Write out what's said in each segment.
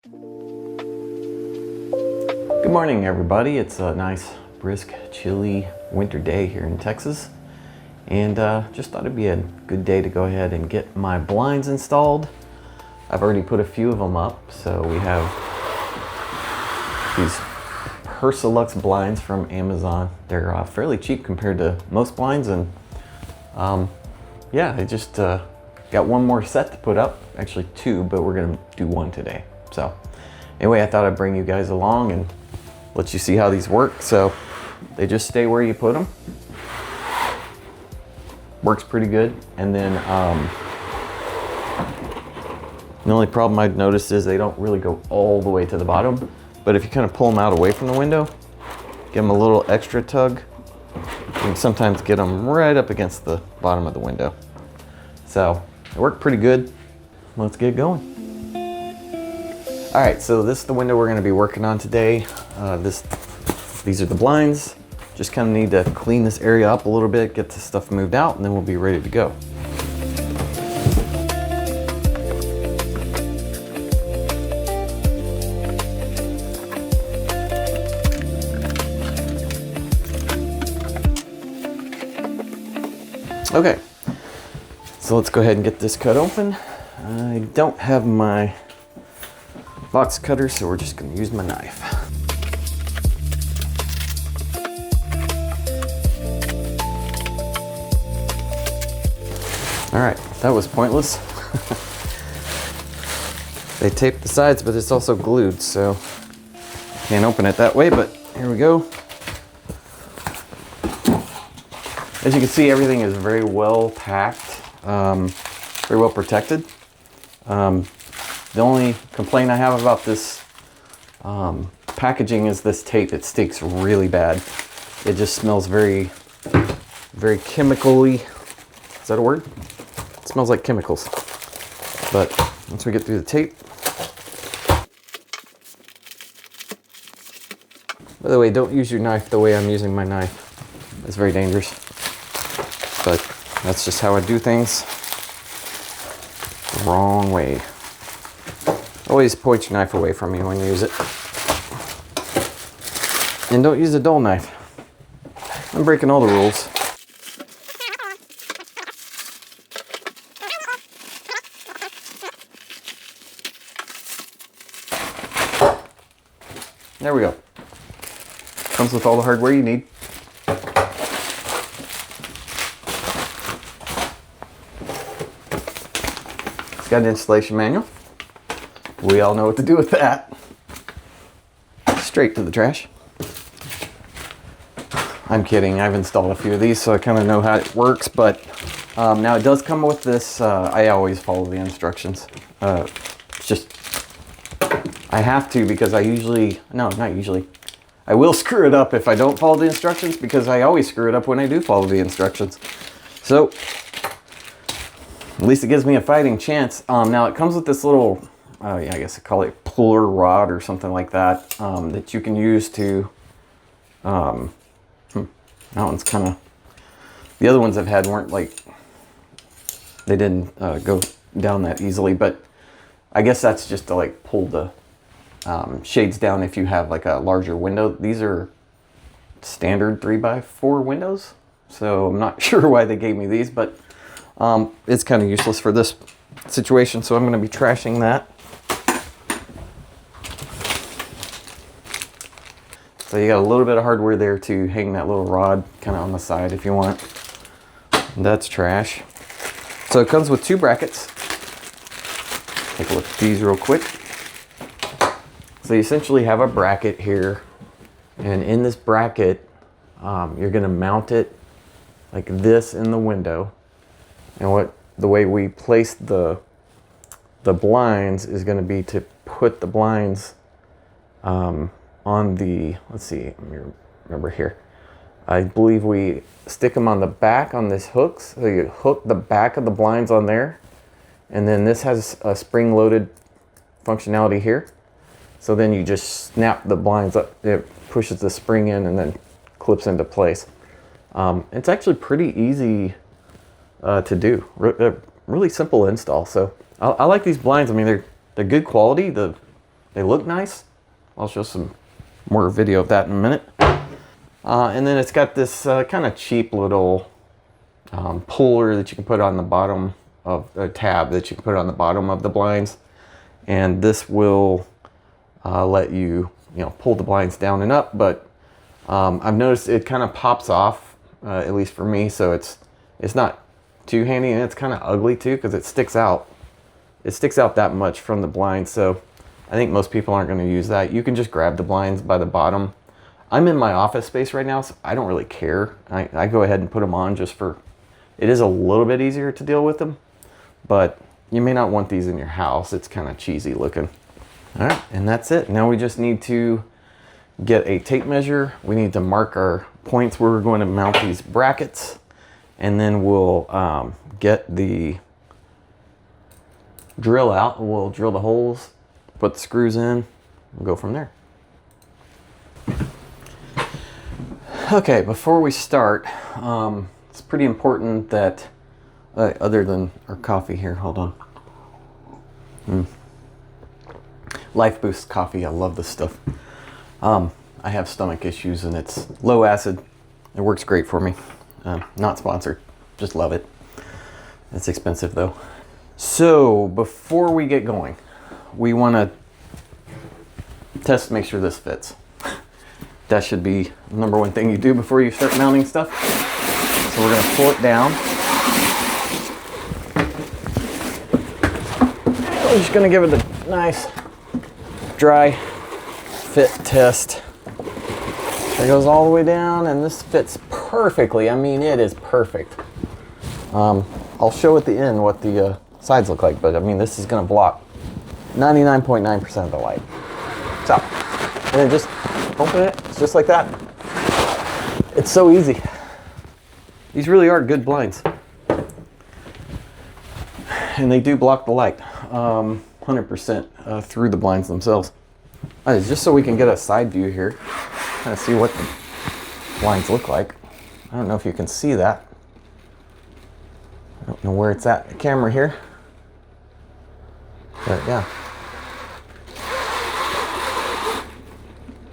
Good morning, everybody. It's a nice, brisk, chilly winter day here in Texas, and just thought it'd be a good day to go ahead and get my blinds installed. I've already put a few of them up, so we have these Persilux blinds from Amazon. They're fairly cheap compared to most blinds, and yeah, I just got one more set to put up. Actually two, but we're gonna do one today. So anyway, I thought I'd bring you guys along and let you see how these work. So they just stay where you put them. Works pretty good. And then the only problem I've noticed is they don't really go all the way to the bottom. But if you kind of pull them out away from the window, give them a little extra tug, you can sometimes get them right up against the bottom of the window. So it worked pretty good. Let's get going. All right, so this is the window we're gonna be working on today. These are the blinds. Just kind of need to clean this area up a little bit, get this stuff moved out, and then we'll be ready to go. Okay, so let's go ahead and get this cut open. I don't have my box cutter, so we're just gonna use my knife. All right, that was pointless. They taped the sides, but it's also glued, so can't open it that way, but here we go. As you can see, everything is very well packed, very well protected. The only complaint I have about this packaging is this tape. It stinks really bad. It just smells very, very chemically. Is that a word? It smells like chemicals. But once we get through the tape. By the way, don't use your knife the way I'm using my knife. It's very dangerous. But that's just how I do things. The wrong way. Always point your knife away from you when you use it. And don't use a dull knife. I'm breaking all the rules. There we go. Comes with all the hardware you need. It's got an installation manual. We all know what to do with that. Straight to the trash. I'm kidding, I've installed a few of these, so I kind of know how it works, but now it does come with this, I always follow the instructions. Just, I have to because I usually, no, not usually. I will screw it up if I don't follow the instructions because I always screw it up when I do follow the instructions. So, at least it gives me a fighting chance. Now it comes with this little, yeah, I guess I call it puller rod or something like that, that you can use to, that one's kind of, the other ones I've had weren't like, they didn't go down that easily, but I guess that's just to like pull the shades down if you have like a larger window. These are standard 3x4 windows, so I'm not sure why they gave me these, but it's kind of useless for this situation, so I'm going to be trashing that. So you got a little bit of hardware there to hang that little rod kind of on the side if you want. That's trash. So it comes with two brackets. Take a look at these real quick. So you essentially have a bracket here, and in this bracket, you're going to mount it like this in the window. And the way we place the blinds is going to be to put the blinds on the, let's see, let me remember here. I believe we stick them on the back on this hooks. So you hook the back of the blinds on there, and then this has a spring-loaded functionality here. So then you just snap the blinds up. It pushes the spring in and then clips into place. It's actually pretty easy to do. Really simple install. So I like these blinds. I mean, they're good quality. The they look nice. I'll show some more video of that in a minute. And then it's got this kind of cheap little puller that you can put on the bottom of a tab that you can put on the bottom of the blinds. And this will let you, pull the blinds down and up. But I've noticed it kind of pops off, at least for me. So it's not too handy, and it's kind of ugly too because it sticks out. It sticks out that much from the blinds. So I think most people aren't going to use that. You can just grab the blinds by the bottom. I'm in my office space right now, so I don't really care. I go ahead and put them on just for, it is a little bit easier to deal with them, but you may not want these in your house. It's kind of cheesy looking. All right, and that's it. Now we just need to get a tape measure. We need to mark our points where we're going to mount these brackets, and then we'll get the drill out. We'll drill the holes, put the screws in, we'll go from there. Okay, before we start, it's pretty important that, other than our coffee here, hold on. Life Boost coffee, I love this stuff. I have stomach issues and it's low acid. It works great for me. Not sponsored, just love it. It's expensive though. So before we get going, we want to test to make sure this fits. That should be the number one thing you do before you start mounting stuff. So we're going to pull it down. We're just going to give it a nice dry fit test. It goes all the way down, and this fits perfectly. I mean, it is perfect. I'll show at the end what the sides look like, but I mean, this is going to block 99.9% of the light. So, and then just open it. It's just like that. It's so easy. These really are good blinds. And they do block the light 100% through the blinds themselves. Just so we can get a side view here, kind of see what the blinds look like. I don't know if you can see that. I don't know where it's at, the camera here. But yeah.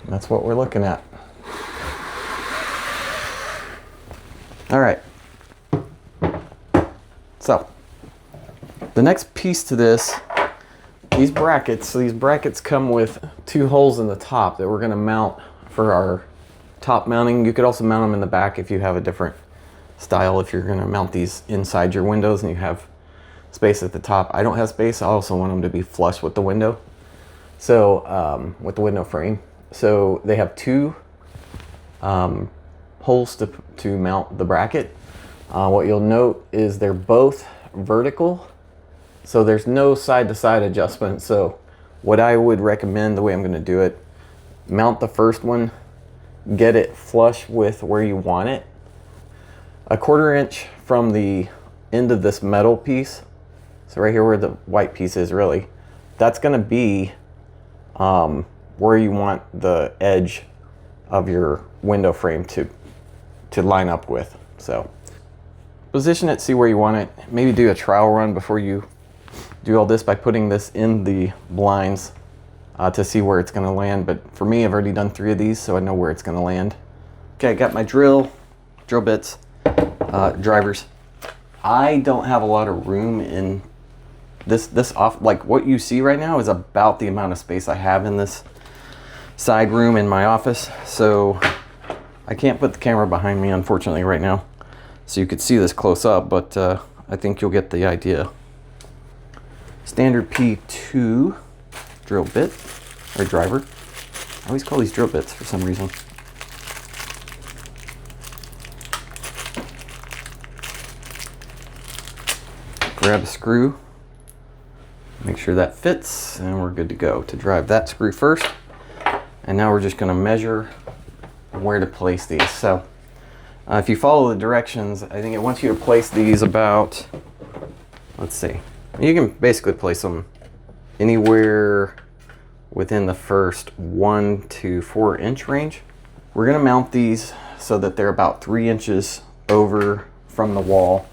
That's what we're looking at. All right. So, the next piece to this, these brackets. So these brackets come with two holes in the top that we're going to mount for our top mounting. You could also mount them in the back if you have a different style. If you're going to mount these inside your windows and you have space at the top. I don't have space. I also want them to be flush with the window. So, with the window frame. So they have two holes to mount the bracket. What you'll note is they're both vertical, so there's no side-to-side adjustment. So what I would recommend, the way I'm going to do it, mount the first one, get it flush with where you want it, 1/4 inch from the end of this metal piece. So right here where the white piece is, really, that's going to be where you want the edge of your window frame to line up with. So position it, see where you want it. Maybe do a trial run before you do all this by putting this in the blinds to see where it's going to land. But for me, I've already done 3 of these, so I know where it's going to land. Okay, I got my drill bits, drivers. I don't have a lot of room in this off. Like what you see right now is about the amount of space I have in this side room in my office. So I can't put the camera behind me, unfortunately, right now. So you could see this close up, but I think you'll get the idea. Standard P2 drill bit, or driver. I always call these drill bits for some reason. Grab a screw, make sure that fits, and we're good to go to drive that screw first. And now we're just going to measure where to place these. So if you follow the directions, I think it wants you to place these about, let's see, you can basically place them anywhere within the first 1 to 4 inch range. We're going to mount these so that they're about 3 inches over from the wall.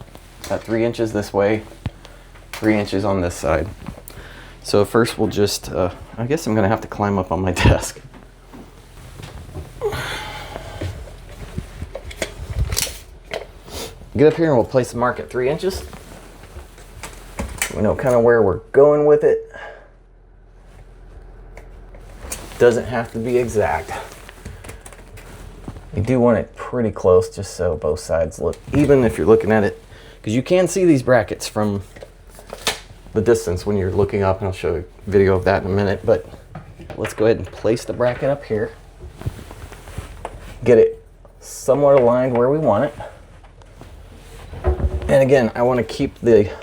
About 3 inches this way, 3 inches on this side. So first we'll just, I guess I'm gonna have to climb up on my desk. Get up here and we'll place the mark at 3 inches. We know kind of where we're going with it. Doesn't have to be exact. You do want it pretty close just so both sides look even if you're looking at it, because you can see these brackets from the distance when you're looking up, and I'll show you a video of that in a minute. But let's go ahead and place the bracket up here. Get it somewhat aligned where we want it. And again, I want to keep the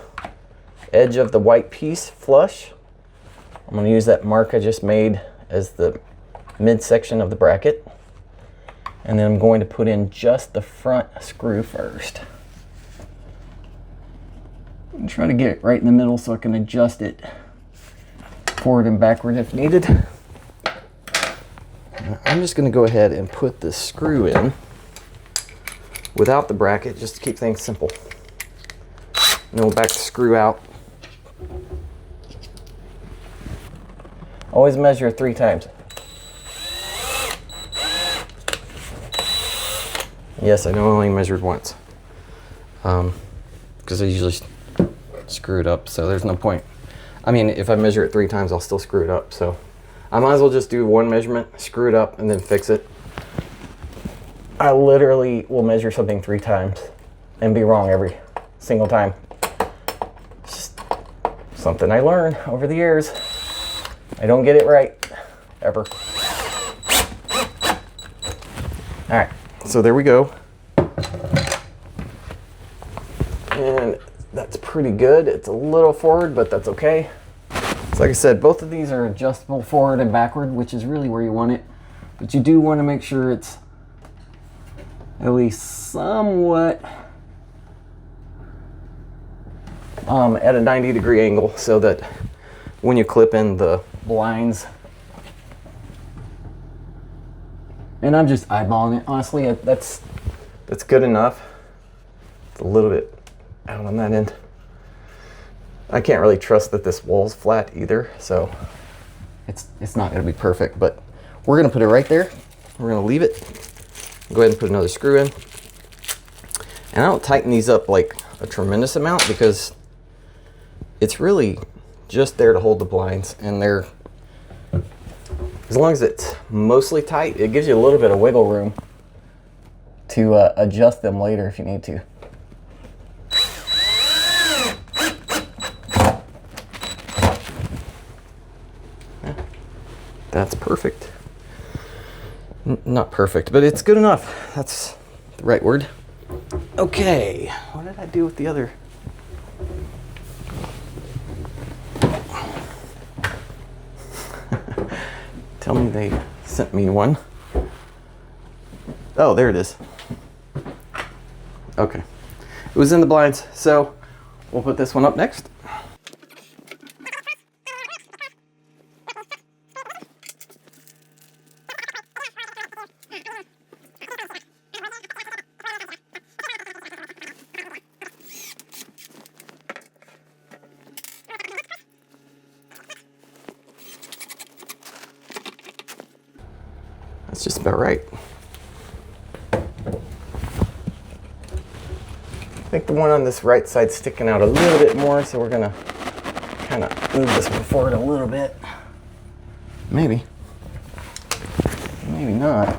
edge of the white piece flush. I'm going to use that mark I just made as the midsection of the bracket. And then I'm going to put in just the front screw first. And try to get it right in the middle so I can adjust it forward and backward if needed. I'm just going to go ahead and put the screw in without the bracket just to keep things simple. And then we'll back the screw out. Always measure 3 times. Yes, I know I only measured once. Because I usually screw it up, so there's no point. I mean, if I measure it 3 times, I'll still screw it up. So I might as well just do one measurement, screw it up, and then fix it. I literally will measure something 3 times and be wrong every single time. Just something I learned over the years. I don't get it right, ever. All right, so there we go. And that's pretty good. It's a little forward, but that's okay. So like I said, both of these are adjustable forward and backward, which is really where you want it. But you do want to make sure it's at least somewhat at a 90-degree angle so that when you clip in the blinds, and I'm just eyeballing it, honestly, that's good enough. It's a little bit out on that end. I can't really trust that this wall's flat either, so it's not going to be perfect, but we're going to put it right there. We're going to leave it. Go ahead and put another screw in. And I don't tighten these up like a tremendous amount because it's really just there to hold the blinds, and they're, as long as it's mostly tight, it gives you a little bit of wiggle room to adjust them later if you need to. Yeah, that's perfect. Not perfect, but it's good enough. That's the right word. Okay, what did I do with the other? Tell me they sent me one. Oh, there it is. Okay. It was in the blinds, so we'll put this one up next. That's just about right. I think the one on this right side's sticking out a little bit more, so we're gonna kind of move this one forward a little bit. Maybe. Maybe not.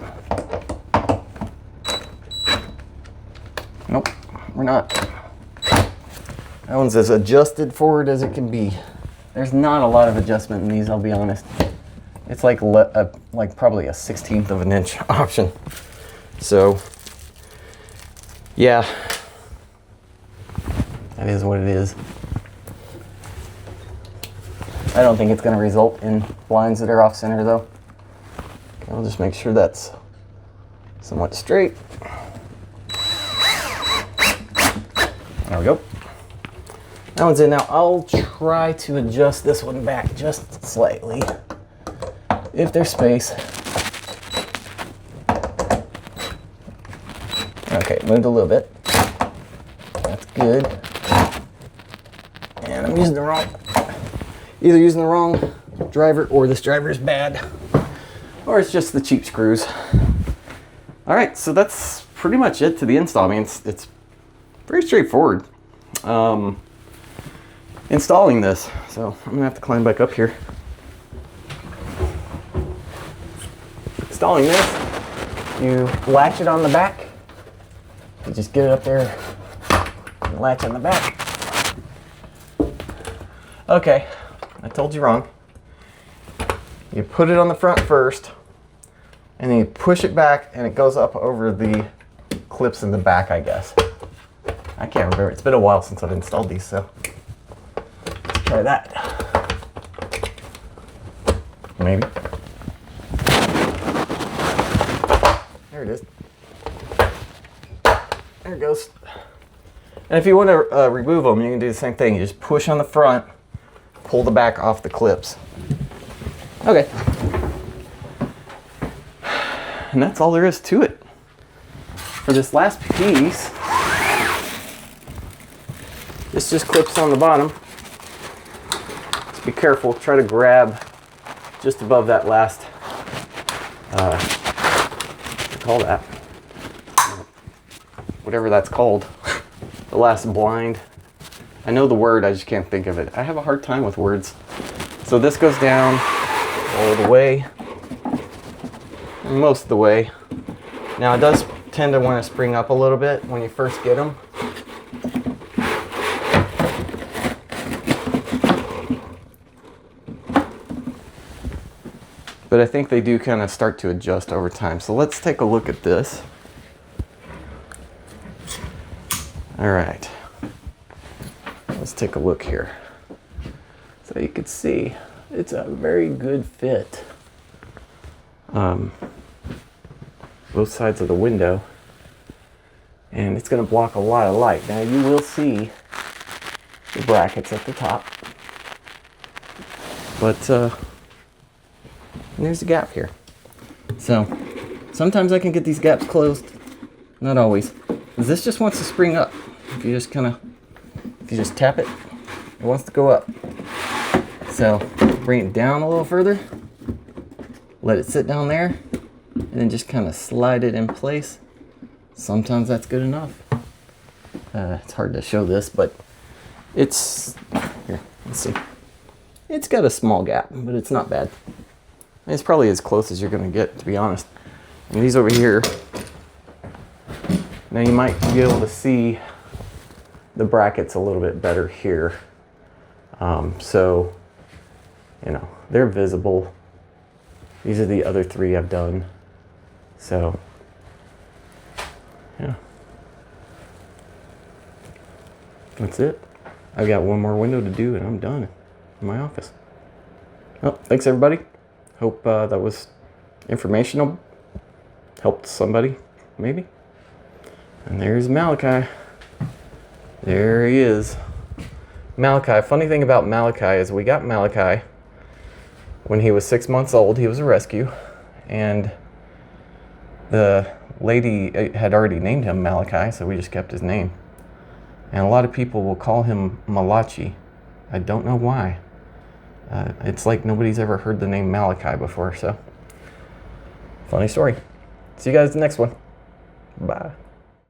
Nope, we're not. That one's as adjusted forward as it can be. There's not a lot of adjustment in these, I'll be honest. It's like probably a 1/16 of an inch option. So, yeah, that is what it is. I don't think it's going to result in blinds that are off center though. I'll just make sure that's somewhat straight. There we go. That one's in now. I'll try to adjust this one back just slightly, if there's space. Okay, moved a little bit. That's good. And I'm using the wrong. either using the wrong driver or this driver is bad, or it's just the cheap screws. All right, so that's pretty much it to the install. I mean, it's pretty straightforward. Installing this. So I'm gonna have to climb back up here. Installing this, you latch it on the back. You just get it up there and latch on the back. Okay, I told you wrong. You put it on the front first, and then you push it back, and it goes up over the clips in the back, I guess. I can't remember. It's been a while since I've installed these, so let's try that. Maybe. There it is. There it goes. And if you want to remove them, you can do the same thing. You just push on the front, pull the back off the clips. Okay. And that's all there is to it. For this last piece, this just clips on the bottom. Just be careful, try to grab just above that last, what do you call that? Whatever that's called. The last blind. I know the word, I just can't think of it. I have a hard time with words. So this goes down all the way, most of the way. Now it does tend to want to spring up a little bit when you first get them. But I think they do kind of start to adjust over time. So let's take a look at this. All right, let's take a look here. So you can see it's a very good fit. Both sides of the window, and it's going to block a lot of light. Now you will see the brackets at the top, but there's a gap here. So sometimes I can get these gaps closed, not always. This just wants to spring up. If you just tap it, it wants to go up. So bring it down a little further, let it sit down there, and then just kind of slide it in place. Sometimes that's good enough. It's hard to show this, but it's, here, let's see. It's got a small gap, but it's not bad. It's probably as close as you're gonna get, to be honest. And these over here, now you might be able to see the brackets a little bit better here. So, you know, they're visible. These are the other three I've done. So, yeah. That's it. I've got one more window to do and I'm done in my office. Well, thanks everybody. Hope that was informational. Helped somebody, maybe. And there's Malachi. There he is. Malachi. Funny thing about Malachi is we got Malachi when he was 6 months old. He was a rescue. And the lady had already named him Malachi, so we just kept his name. And a lot of people will call him Malachi. I don't know why. It's like nobody's ever heard the name Malachi before, so funny story. See you guys in the next one. Bye.